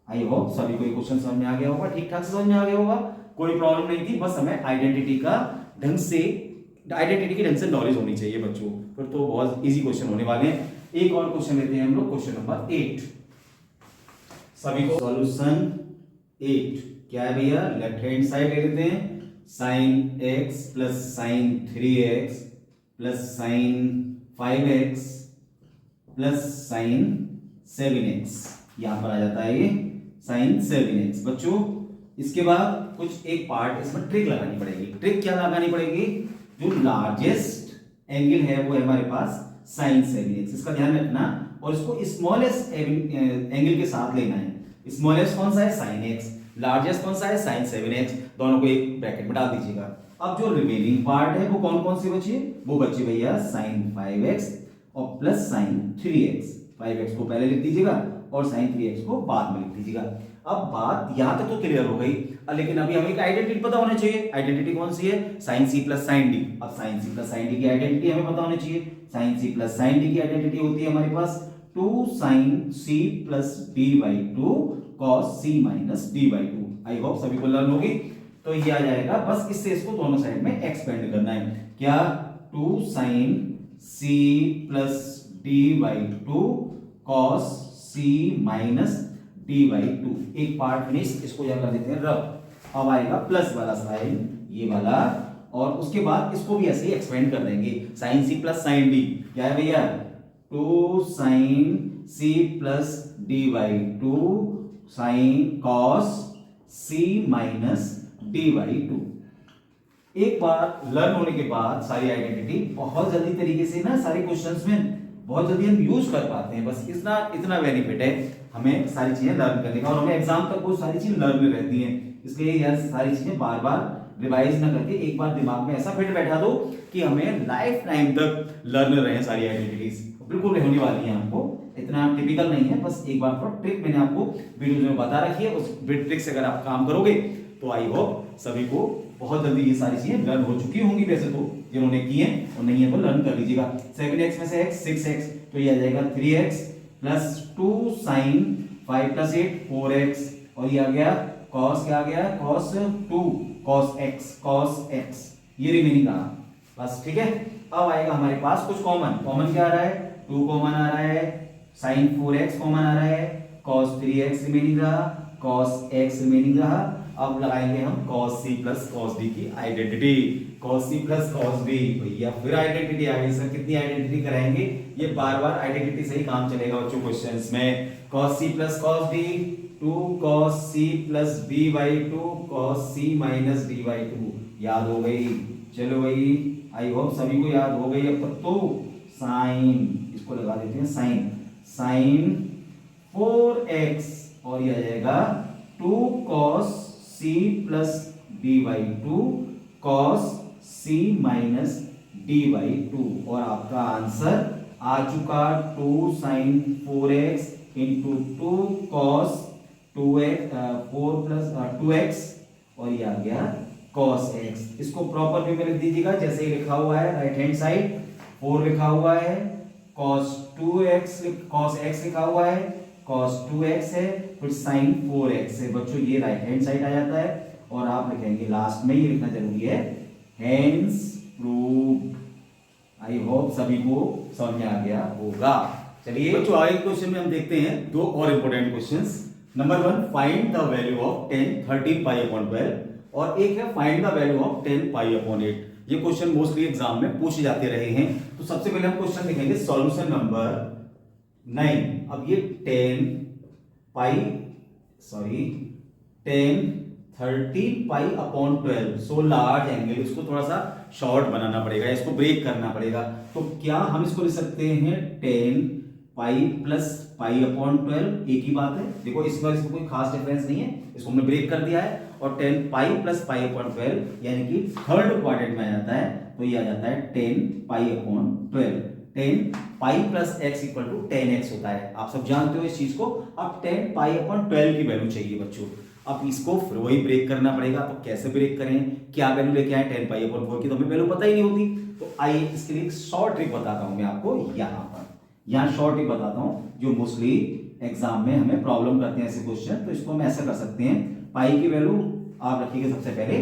आई होप सभी को क्वेश्चन समझ में आ गया होगा, ठीक ठाक से समझ में आ गया होगा, कोई प्रॉब्लम नहीं थी। बस हमें आइडेंटिटी का ढंग से आइडेंटिटी की ढंग से नॉलेज होनी चाहिए बच्चों, फिर तो बहुत इजी क्वेश्चन होने वाले हैं। एक और क्वेश्चन लेते हैं हम लोग, क्वेश्चन नंबर 8 सभी को। सॉल्यूशन 8 क्या है भैया, लेफ्ट हैंड साइड ले लेते हैं, sine x plus sign 3x plus sign 5x plus sign 7x, यहां पर आ जाता है ये साइन 7x बच्चों। इसके बाद कुछ एक पार्ट इसमें ट्रिक लगानी पड़ेगी। ट्रिक क्या लगानी पड़ेगी, जो लार्जेस्ट एंगल है वो है हमारे पास साइन 7x, इसका ध्यान रखना, और इसको स्मॉलेस्ट एंगल के साथ लेना है। स्मॉलेस्ट कौन सा है, साइन x, लार्जेस्ट कौन सा है, साइन 7x, दोनों को एक ब्रैकेट में डाल दीजिएगा। अब जो रिमेनिंग पार्ट है वो कौन कौन सी बची, वो बची भैया साइन 5x और प्लस साइन 3x। 5x को पहले लिख दीजिएगा और साइन 3x को बाद में लिख दीजिएगा। अब बात यहां तक तो क्लियर हो गई, लेकिन अभी हमें एक आइडेंटिटी पता होनी चाहिए। आइडेंटिटी कौन सी है, sine c plus sine d। अब sine c plus sine d की आइडेंटिटी हमें पता होनी चाहिए। Sine c plus sine d की आइडेंटिटी होती है हमारे पास 2 sine c plus d by 2 cos c minus d by 2। I hope सभी को लर्न होगी। तो ये आ जाएगा, बस इससे इसको दोनों साइड में एक्सपेंड करना है। क्या, 2 sine c plus d by 2 cos c minus d by 2। एक पार्ट फिनिश, इसको यहां कर देते हैं रब। अब आएगा प्लस वाला साइन, ये वाला, और उसके बाद इसको भी ऐसे ही एक्सपेंड कर देंगे। Sine c plus sine d क्या है भैया, 2 sine c plus d by 2 sine cos c minus d by 2। एक बार लर्न होने के बाद सारी आइडेंटिटी बहुत जल्दी तरीके से ना सारे क्वेश्चंस में बहुत जल्दी हम यूज कर पाते हैं। बस इतना इतना बेनिफिट है हमें सारी चीजें लर्न करने का, और हमें एग्जाम तक वो सारी चीजें लर्न रहती हैं। इसलिए यह सारी चीजें बार बार रिवाइज ना करके एक बार दिमाग में ऐसा फिट बैठा दो कि हमें लाइफ टाइम तक लर्न रहे सारी आइडेंटिटीज। बिल्कुल होने वाली है आपको, इतना टिपिकल नहीं है, बस एक बार थोड़ा ट्रिक मैंने आपको वीडियो में बता रखी है, उस ट्रिक से अगर आप काम करोगे तो आई होप सभी को बहुत जल्दी ये सारी चीजें लर्न हो चुकी होंगी। वैसे तो जिन्होंने की है और नहीं है वो लर्न कर लीजिएगा। 7x में से x 6x, तो ये आ जाएगा 3x plus 2 sign 5 plus 8 4x, और ये आ गया cos, क्या आ गया cos 2 cos x, ये रिमेनिंग रहा बस। ठीक है, अब आएगा हमारे पास कुछ कॉमन क्या आ रहा है, 2 कॉमन आ रहा है, साइन 4x कॉमन आ रहा है, cos 3x रिमेनिंग रहा, cos x रिमेनिंग रहा। अब लगाएंगे हम cos c plus cos d की identity. cos c plus cos d, भैया फिर आइडेंटिटी आ गई। सर कितनी आइडेंटिटी कराएंगे, ये बार बार आइडेंटिटी से ही काम चलेगा बच्चों क्वेश्चंस में। cos c plus cos d 2 cos c plus d by 2 cos c minus d by 2, याद हो गई। चलो भाई, आई होप सभी को याद हो गई। अब तक तो साइन, इसको लगा देते हैं साइन 4x, और ये आ जाएगा 2 cos c plus d by 2 cos c minus d by 2, और आपका आंसर आ चुका 2 sign 4x into 2 cos 2x 4 plus 2x, और ये आ गया cos x। इसको प्रॉपर वे में लिख दीजिएगा जैसे ही लिखा हुआ है, राइट हैंड साइड 4 लिखा हुआ है, cos x लिखा हुआ है, cos 2x है, फिर sin 4x है बच्चों, ये राइट हैंड साइड आ जाता है। और आप लिखेंगे लास्ट में, ये लिखना जरूरी है, हेंस प्रूव्ड। आई होप सभी को समझ में आ गया होगा। चलिए बच्चों, आगे क्वेश्चन में हम देखते हैं दो और important questions. Number 1, find the value of 10 13 pi upon 12, और एक है find the value of 10 pi upon 8। ये क्वेश्चन मोस्टली एग्जाम में पूछे जाते रहे हैं। तो सबसे पहले हम क्वेश्चन लिखेंगे सॉल्यूशन नंबर 9। अब ये 10 13 पाई अपॉन 12, सो लार्ज एंगल, इसको थोड़ा सा शॉर्ट बनाना पड़ेगा, इसको ब्रेक करना पड़ेगा। तो क्या हम इसको लिख सकते हैं 10 पाई प्लस पाई अपॉन 12, एक ही बात है। देखो इस बार इसमें कोई खास डिफरेंस नहीं है, इसको हमने ब्रेक कर दिया है। और 10 पाई प्लस पाई अपॉन 12 यानी कि थर्ड क्वाड्रेंट में आ जाता है, तो ये आ जाता है 10 pi upon 12। 10 pi plus x equal to 10x होता है, आप सब जानते हो इस चीज को। अब 10 पाई अपॉन 12 की वैल्यू चाहिए बच्चों। अब इसको फिर वही ब्रेक करना पड़ेगा, तो कैसे ब्रेक करें, क्या वैल्यू लेके आए 10 पाई अपॉन 4 की, तो हमें वैल्यू पता ही नहीं होती। तो आइए इसके लिए एक शॉर्ट ट्रिक बताता हूं मैं आपको। यहाँ शॉर्ट ट्रिक बताता हूं जो मोस्टली एग्जाम में हमें प्रॉब्लम करते हैं ऐसे क्वेश्चन। तो इसको हम ऐसा कर सकते हैं, पाई की वैल्यू आप रखिएगा सबसे पहले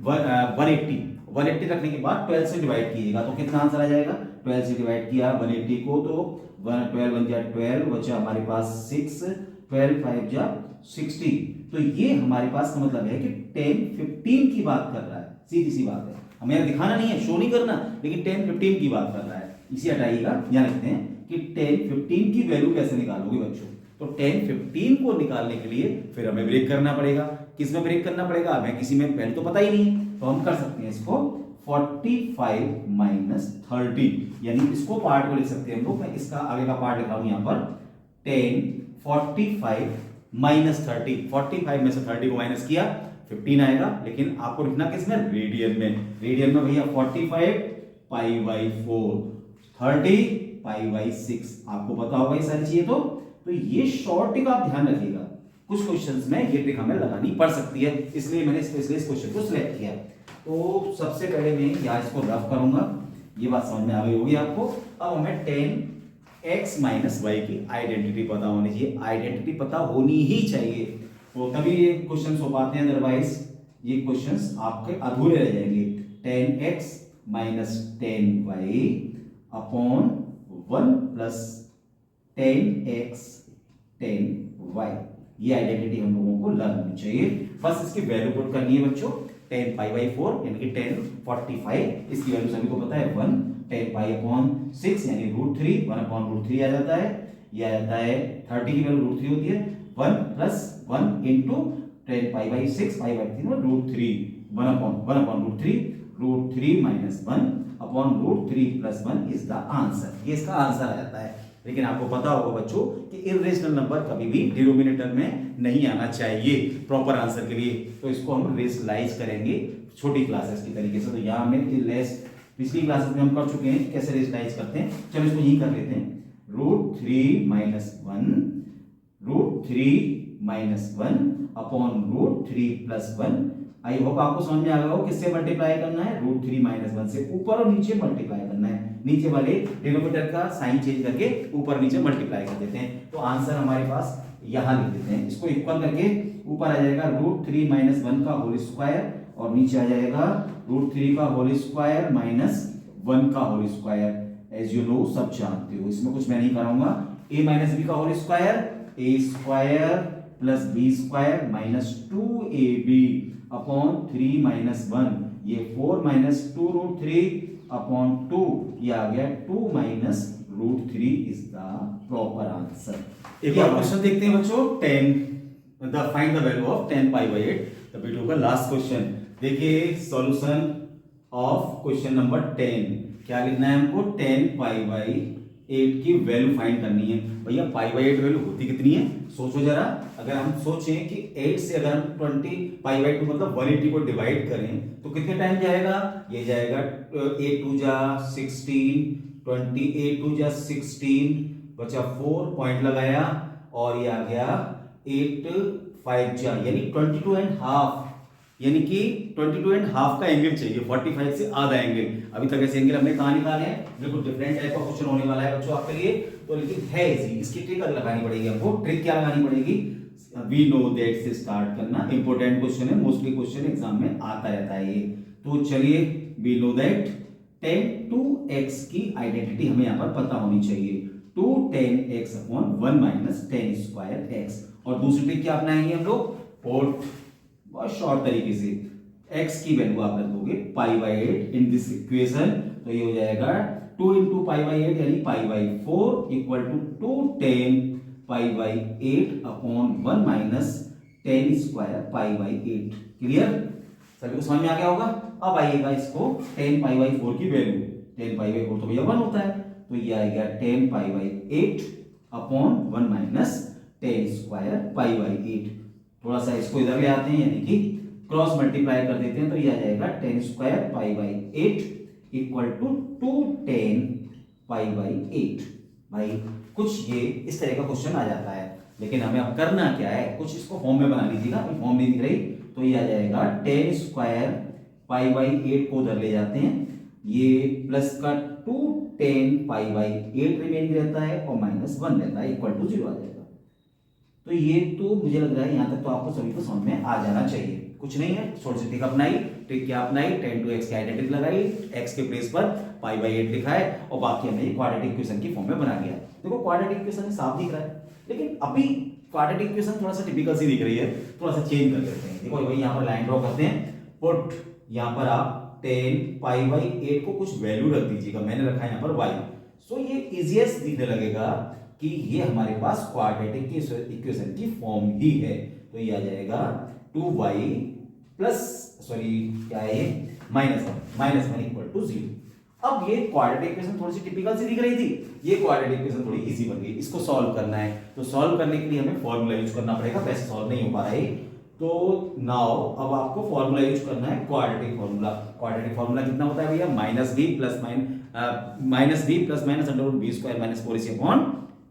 180, 180 रखने के बाद 12 से डिवाइड कीजिएगा तो कितना आंसर आ जाएगा, 12 से डिवाइड किया 180 को तो 12 बन गया 12, बचा हमारे पास 6, 12 5 जा 60। तो ये हमारे पास का मतलब है कि 10 15 की बात कर रहा है, सीधी सी बात है, हमें यहाँ दिखाना नहीं है, शो नहीं करना, लेकिन 10 15 की बात कर रहा है। इसे हटाइएगा, यहाँ लिखते हैं कि 10 15 की वैल्यू कैसे निकालोगे बच्चों। तो 10 15 को निकालने के लिए फिर हमें ब्रेक करना पड़ेगा। किस में ब्रेक करना पड़ेगा, हमें किसी में पहले तो पता ही नहीं है, तो हम कर सकते हैं इसको 45 माइनस 30, यानी इसको पार्ट को लिख सकते हैं हम लोग। मैं इसका आगे का पार्ट लिख रहा हूं यहां पर 10 45 माइनस 30, 45 में से 30 को माइनस किया 15 आएगा, लेकिन आपको लिखना किस में, रेडियन में। रेडियन में भैया 45 पाई बाई 4, 30 पाई बाई 6, आपको पता होगा ये सारी चीजें। तो ये शॉर्ट ट्रिक आप ध्यान रखिएगा, कुछ क्वेश्चंस में ये ट्रिक हमें लगानी पड़ सकती है, इसलिए मैंने स्पेशली इस क्वेश्चन को सिलेक्ट किया। तो सबसे पहले मैं यहाँ इसको रफ करूंगा, ये बात समझ में आ गई होगी आपको। अब हमें 10x माइनस वाई की आइडेंटिटी पता होनी चाहिए, आइडेंटिटी पता होनी ही चाहिए, तो तभी ये क्वेश्चंस हो पाते हैं, अदरवाइज ये क्वेश्चंस आपके अधूरे रह जाएंगे। 10x minus 10y upon 1 plus 10x 10y, ये आइडेंटिटी हम लोगों को लर्न होनी चाहिए। बस इसकी वैल्यू पुट करनी है बच्चों, 10 पाई बाई 4 यानी कि 10 45, इसकी वैल्यू सभी को पता है 1, 10 पाई अपॉन 6 यानी √3, 1 अपॉन √3 आ जाता है, ये आ जाता है 30 की वैल्यू √3 होती है, 1 plus 1 into 10 pi by 6 pi by 3 √3, 1 upon √3 minus 1 upon √3 plus 1 is the answer, ये इसका आंसर आ जाता है। लेकिन आपको पता होगा बच्चों कि इरेशनल नंबर कभी भी डिनोमिनेटर में नहीं आना चाहिए प्रॉपर आंसर के लिए, तो इसको हम रेशनलाइज करेंगे छोटी क्लासेस की तरीके से। तो यहाँ में लेस पिछली क्लासेस में हम कर चुके हैं कैसे रेशनलाइज करते हैं, चलो इसको यही कर लेते हैं। √3 minus 1, √3 minus 1 upon √3 plus 1। I hope आपको समझ में आ गया हो किससे मल्टीप्लाई करना है, √3 माइनस 1 से ऊपर और नीचे मल्टीप्लाई करना है, नीचे वाले डिनोमिनेटर का साइन चेंज करके ऊपर नीचे मल्टीप्लाई कर देते हैं। तो आंसर हमारे पास यहां लिख देते हैं, इसको इक्वल करके ऊपर आ जाएगा √3 माइनस 1 का होल स्क्वायर और नीचे आ जाएगा √3 का होल स्क्वायर माइनस 1 का whole square. As you know सब जानते हो, इसमें कुछ मैं नहीं कराऊंगा। a माइनस बी का whole square, a square plus b square minus 2ab upon 3 minus 1, ये 4 माइनस 2√3 अपॉन 2, ये आ गया 2 minus √3 is the proper answer. एक और क्वेश्चन देखते हैं बच्चों, 10 the find the value of 10 pi by 8, the video का लास्ट क्वेश्चन। देखिए सॉल्यूशन ऑफ क्वेश्चन नंबर 10, क्या लिखना है हमको, 10 पाई बाई 8 की वैल्यू फाइंड करनी है। भैया पाई बाई 8 वैल्यू होती कितनी है, सोचो जरा। अगर हम सोचें कि 8 से अगर हम 20 पाई बाई 2 मतलब 180 को डिवाइड करें तो कितने टाइम जाएगा, ये जाएगा 8 2 जा 16, 28 2 जा 16, बचा 4 पॉइंट लगाया और ये आ गया 8 5 जा यानी 22 एंड हाफ, यानी कि 22 एंड हाफ का एंगल चाहिए, 45 से आधा एंगल। अभी तक ऐसे एंगल हमने कहाँ निकाले हैं, बिल्कुल डिफरेंट टाइप का क्वेश्चन होने वाला है बच्चों आपके लिए, तो लेकिन है इजी, इसकी ट्रिक लगानी पड़ेगी हमको। ट्रिक क्या लगानी पड़ेगी, वी नो दैट से स्टार्ट करना, इंपॉर्टेंट क्वेश्चन है, मोस्टली क्वेश्चन एग्जाम में आता रहता है ये। तो चलिए वी नो दैट 10 2x की आइडेंटिटी हमें यहाँ पर पता होनी चाहिए, 2 10x upon 1 minus 10 square x। और दूसरी ट्रिक क्या अपनाएंगे हम लोग, पोर्ट, बहुत शॉर्ट तरीके से x की वैल्यू आप रख दोगे पाई बाई 8 इन दिस इक्वेशन, तो ये हो जाएगा 2 इंटू पाई बाई 8 यानी pi by 4 equal to 2 10 pi by 8 upon 1 minus 10 square pi by 8। Clear, सभी को समझ में आ गया होगा। अब आइएगा इसको 10 पाई बाई 4 की वैल्यू, 10 पाई बाई 4 तो भैया 1 होता है, तो ये आएगा 10 pi by 8 upon 1 minus 10 square pi by 8। थोड़ा सा इसको इधर ले आते हैं यानी कि क्रॉस मल्टीप्लाई कर देते हैं, तो ये आ जाएगा 10 square pi by 8 equal to 210 pi by 8। भाई कुछ ये इस तरह का क्वेश्चन आ जाता है, लेकिन हमें अब करना क्या है, कुछ इसको फॉर्म में बना लीजिएगा, फॉर्म नहीं दिख रही, तो ये आ जाएगा 10 स्क्वायर पाई बाई 8 को उधर ले जाते हैं, ये प्लस का 210 पाई बाई 8 रिमेनिंग रहता है और माइनस 1 रहता है, इक्वल टू 0 आ जाएगा। तो ये तो मुझे लग रहा है यहाँ तक तो आपको सभी को समझ में आ जाना चाहिए, कुछ नहीं है, छोटी सी ट्रिक अपनाई, ट्रिक क्या अपनाई, tan 2x की आइडेंटिटी लगाई, x के प्लेस पर π/8 लिखा है और बाकी हमने क्वाड्रेटिक इक्वेशन की फॉर्म में बना दिया। देखो क्वाड्रेटिक इक्वेशन साफ दिख रहा है, लेकिन अभी क्वाड्रेटिक इक्वेशन थोड़ा सा टिपिकल सी दिख रही है, थोड़ा सा चेंज कर लेते हैं। देखो वही यहाँ पर लाइन ड्रॉ करते हैं, पुट यहाँ पर आप tan π/8 को कुछ वैल्यू रख दीजिएगा, मैंने रखा है यहाँ पर y। सो ये इजीएस्ट दिखने लगेगा कि ये हमारे पास क्वाड्रेटिक इक्वेशन की फॉर्म ही है। तो ये आ जाएगा 2y प्लस सॉरी क्या है ये -1 इक्वल टू 0। अब ये क्वाड्रेटिक इक्वेशन थोड़ी सी टिपिकल सी दिख रही थी, ये क्वाड्रेटिक इक्वेशन थोड़ी इजी बन गई। इसको सॉल्व करना है, तो सॉल्व करने के लिए हमें फॉर्मूला यूज करना पड़ेगा, वैसे सॉल्व नहीं हो पा रहा है। तो नाउ अब आपको फॉर्मूला यूज करना है क्वाड्रेटिक फॉर्मूला। क्वाड्रेटिक फॉर्मूला कितना होता है भैया, -b प्लस -b² -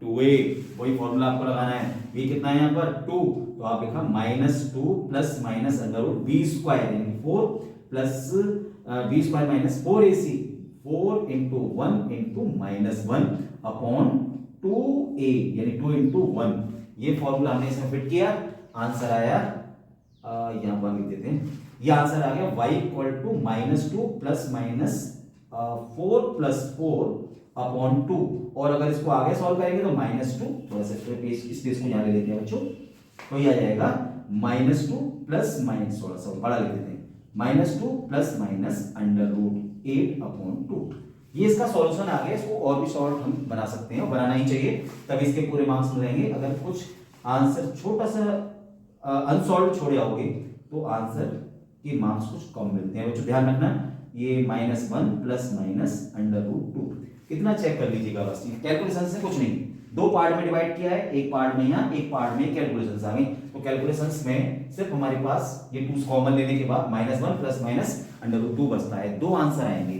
4ac/2a। वही फॉर्मूला आपको लगाना है। b कितना है यहाँ पर 2, तो आप लिखा -2 प्लस -√b² यानी 4 प्लस b² - 4ac 4 × 1 × -1/2a यानी 2 × 1। ये फॉर्मूला हमने इसमें फिट किया, आंसर आया यहाँ पर लिख देते हैं, ये आंसर आ गया y = -2 प्लस -4 प्लस 4/2। और अगर इसको आगे सॉल्व करेंगे तो -2, थोड़ा सा स्पेस को यहाँ ले लेते हैं बच्चों, तो ये आ जाएगा -2 प्लस माइनस थोड़ा सा बड़ा लिख देते हैं -2 प्लस -√8/2। ये इसका सॉल्यूशन आ गया। इसको और भी शॉर्ट हम बना सकते हैं और बनाना ही चाहिए, तभी इसके पूरे मार्क्स मिलेंगे। अगर कुछ आंसर छोटा सा अनसॉल्व छोड़े आओगे तो आंसर के मार्क्स कुछ कम मिलते हैं। बच्चों ध्यान रखना, ये -1 प्लस -√2 कितना चेक कर लीजिएगा बस। कैलकुलेशन से कुछ नहीं, दो पार्ट में डिवाइड किया है, एक पार्ट में यहाँ एक पार्ट में कैलकुलेशंस आ गई। तो कैलकुलेशंस में सिर्फ हमारे पास ये 2 कॉमन लेने के बाद -1 प्लस -√2 बचता है। दो आंसर आएंगे।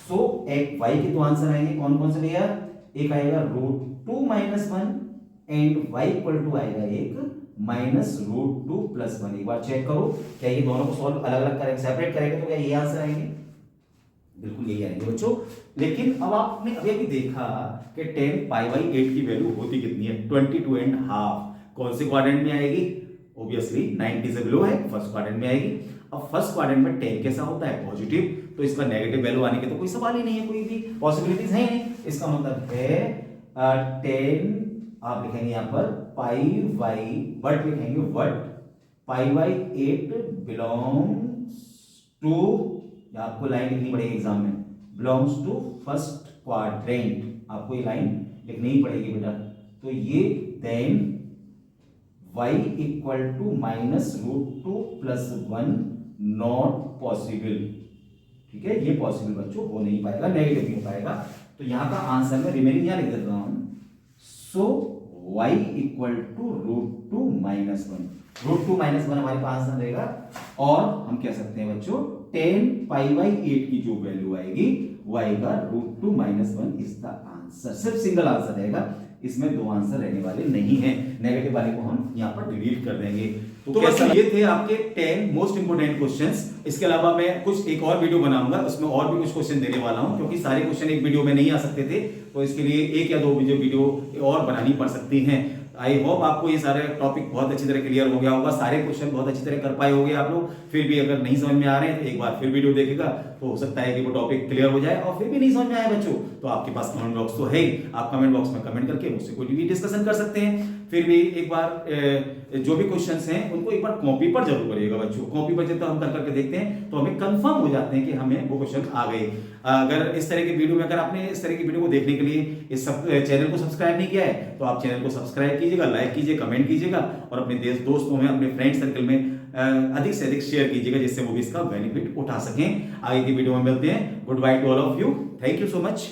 सो एक y के दो आंसर आएंगे, कौन कौन से भैया, एक आएगा √2 - 1 एंड y = आएगा एक -√2 + 1। एक बार चेक करो क्या ये दोनों को सॉल्व अलग अलग करेंगे, सेपरेट करेंगे तो क्या ये आंसर आएंगे, बिल्कुल यही आएंगे बच्चों। लेकिन अब आपने अभी देखा कि tan π/8 की वैल्यू होती कितनी है, 22.5। कौन से क्वाड्रेंट में आएगी, ऑब्वियसली 90 से बिलो है, फर्स्ट क्वाड्रेंट में आएगी। अब फर्स्ट क्वाड्रेंट में tan कैसा होता है, पॉजिटिव, तो इसका नेगेटिव वैल्यू आने के तो कोई सवाल ही नहीं है, कोई भी पॉसिबिलिटीज है नहीं। इसका मतलब है tan आप लिखेंगे यहाँ पर π/, लिखेंगे π/8 बिलोंग्स टू, आपको लाइन लिखनी पड़ेगी एग्जाम में, बिलोंग्स टू फर्स्ट क्वाड्रेंट, आपको ये लाइन लिखनी ही पड़ेगी बेटा। तो ये देन y = -√2 + 1 नॉट पॉसिबल। ठीक है, ये पॉसिबल बच्चों हो नहीं पाएगा, नेगेटिव नहीं हो पाएगा। तो यहाँ का आंसर में रिमेनिंग यहाँ लिख देता हूं। सो y = √2 - 1, √2 - 1 हमारे पास आंसर रहेगा। और हम कह सकते हैं बच्चों tan π/8 की जो वैल्यू आएगी वो आएगा √2 - 1 इज द आंसर। सिर्फ सिंगल आंसर रहेगा, इसमें दो आंसर रहने वाले नहीं है। नेगेटिव वाले को हम यहाँ पर डिलीट कर देंगे। तो कैसे ये थे आपके 10 मोस्ट इंपोर्टेंट क्वेश्चंस। इसके अलावा मैं कुछ एक और वीडियो बनाऊंगा, उसमें और भी कुछ क्वेश्चन देने वाला हूं, क्योंकि सारे क्वेश्चन एक वीडियो में नहीं आ सकते थे, तो इसके लिए एक या दो वीडियो और बनानी पड़ सकती हैं। आई होप आपको ये सारे टॉपिक बहुत अच्छी तरह क्लियर हो गया होगा, सारे क्वेश्चन बहुत अच्छी तरह कर पाए होंगे आप लोग। फिर भी अगर नहीं समझ में आ रहे हैं तो एक बार फिर वीडियो देखेगा, तो हो सकता है कि वो टॉपिक क्लियर हो जाए। और फिर भी नहीं समझ में आया बच्चों, तो आपके पास कमेंट बॉक्स तो है ही, आप कमेंट बॉक्स में कमेंट करके मुझसे कोई भी डिस्कशन कर सकते हैं। फिर भी एक बार जो भी क्वेश्चंस हैं उनको एक बार कॉपी पर जरूर करिएगा बच्चों। कॉपी पर जब हम कर करके देखते हैं तो हमें कंफर्म हो जाते हैं कि हमें वो क्वेश्चन आ गए। अगर इस तरह की वीडियो में, अगर आपने इस तरह की वीडियो को देखने के लिए इस चैनल को सब्सक्राइब नहीं किया है तो आप चैनल को सब्सक्राइब कीजिएगा, लाइक कीजिए, कमेंट कीजिएगा और अपने दोस्तों में, अपने फ्रेंड सर्कल में अधिक से अधिक शेयर कीजिएगा, जिससे वो भी इसका बेनिफिट उठा सकें। आगे की वीडियो में मिलते हैं। Good by two all of you, thank you so much.